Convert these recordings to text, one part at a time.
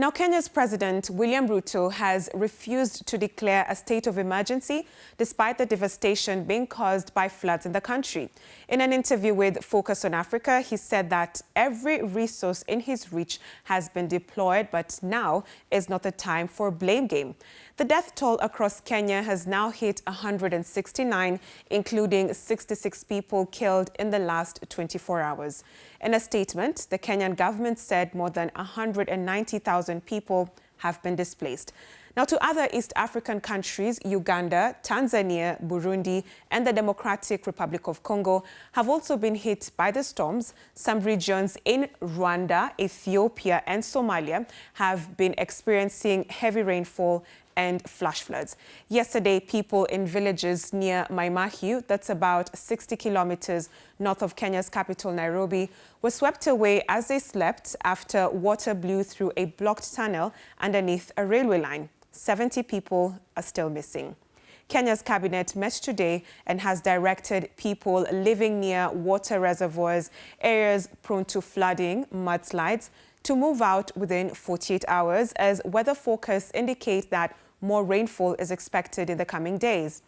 Now, Kenya's President William Ruto has refused to declare a state of emergency despite the devastation being caused by floods in the country. In an interview with Focus on Africa, he said that every resource in his reach has been deployed, but now is not the time for a blame game. The death toll across Kenya has now hit 169, including 66 people killed in the last 24 hours. In a statement, the Kenyan government said more than 190,000 people have been displaced. Now, to other East African countries, Uganda, Tanzania, Burundi, and the Democratic Republic of Congo have also been hit by the storms. Some regions in Rwanda, Ethiopia, and Somalia have been experiencing heavy rainfall and flash floods. Yesterday, people in villages near Mai Mahiu, that's about 60 kilometers north of Kenya's capital, Nairobi, were swept away as they slept after water blew through a blocked tunnel underneath a railway line. 70 people are still missing. Kenya's cabinet met today and has directed people living near water reservoirs, areas prone to flooding, mudslides, to move out within 48 hours as weather forecasts indicate that more rainfall is expected in the coming days.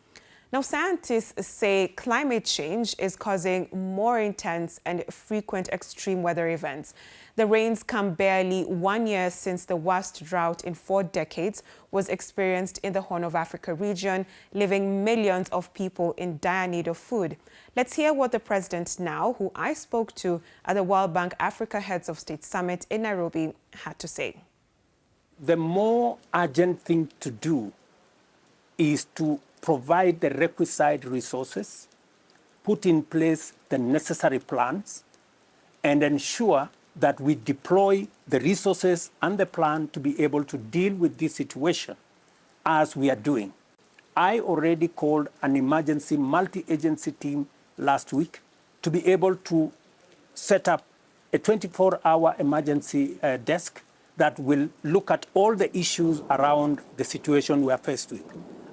Now, scientists say climate change is causing more intense and frequent extreme weather events. The rains come barely 1 year since the worst drought in 4 decades was experienced in the Horn of Africa region, leaving millions of people in dire need of food. Let's hear what the president now, who I spoke to at the World Bank Africa Heads of State Summit in Nairobi, had to say. The more urgent thing to do is to provide the requisite resources, put in place the necessary plans, and ensure that we deploy the resources and the plan to be able to deal with this situation as we are doing. I already called an emergency multi-agency team last week to be able to set up a 24-hour emergency desk that will look at all the issues around the situation we are faced with.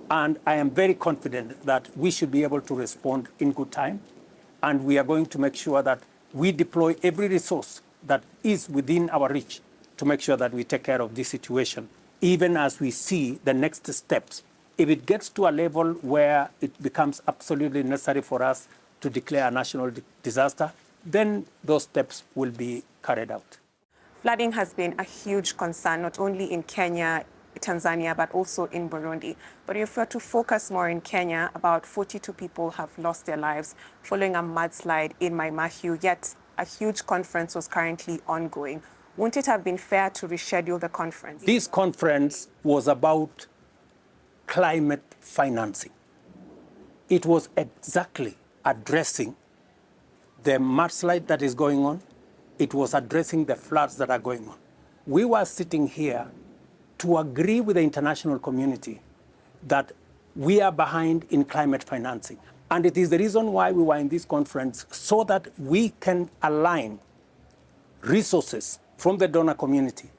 And I am very confident that we should be able to respond in good time. And we are going to make sure that we deploy every resource that is within our reach to make sure that we take care of this situation, even as we see the next steps. If it gets to a level where it becomes absolutely necessary for us to declare a national disaster, then those steps will be carried out. Flooding has been a huge concern, not only in Kenya, Tanzania, but also in Burundi. But if we were to focus more in Kenya, about 42 people have lost their lives following a mudslide in Mai Mahiu, yet a huge conference was currently ongoing. Wouldn't it have been fair to reschedule the conference? This conference was about climate financing. It was exactly addressing the mudslide that is going on. It was addressing the floods that are going on. We were sitting here to agree with the international community that we are behind in climate financing. And it is the reason why we were in this conference, so that we can align resources from the donor community,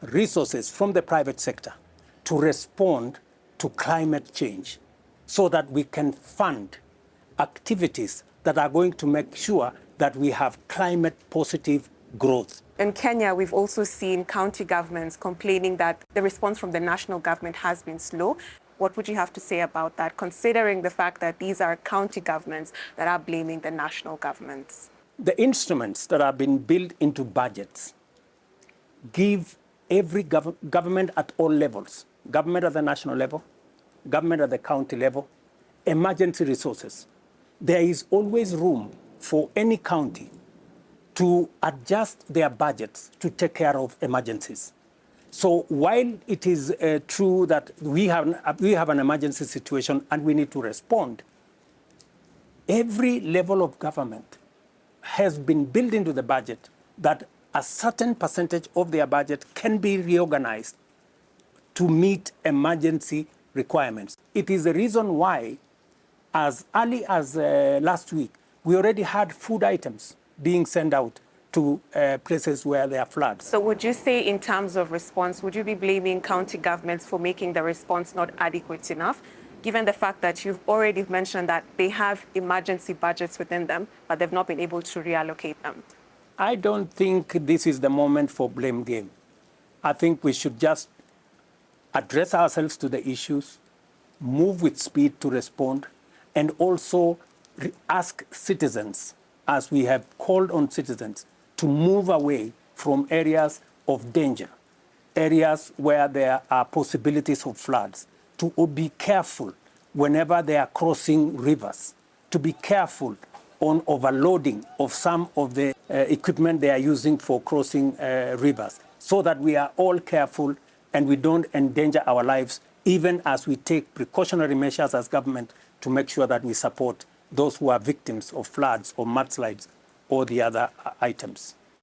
resources from the private sector to respond to climate change, so that we can fund activities that are going to make sure that we have climate positive growth. In Kenya, we've also seen county governments complaining that the response from the national government has been slow. What would you have to say about that, considering the fact that these are county governments that are blaming the national governments? The instruments that have been built into budgets give every government at all levels, government at the national level, government at the county level, emergency resources. There is always room for any county to adjust their budgets to take care of emergencies. So while it is true that we have an emergency situation and we need to respond, every level of government has been built into the budget that a certain percentage of their budget can be reorganized to meet emergency requirements. It is the reason why, as early as last week, we already had food items being sent out to places where there are floods. So would you say, in terms of response, would you be blaming county governments for making the response not adequate enough, given the fact that you've already mentioned that they have emergency budgets within them, but they've not been able to reallocate them? I don't think this is the moment for blame game. I think we should just address ourselves to the issues, move with speed to respond, and also ask citizens, as we have called on citizens, to move away from areas of danger, areas where there are possibilities of floods, to be careful whenever they are crossing rivers, to be careful on overloading of some of the equipment they are using for crossing rivers, so that we are all careful and we don't endanger our lives, even as we take precautionary measures as government to make sure that we support those who are victims of floods or mudslides or the other items.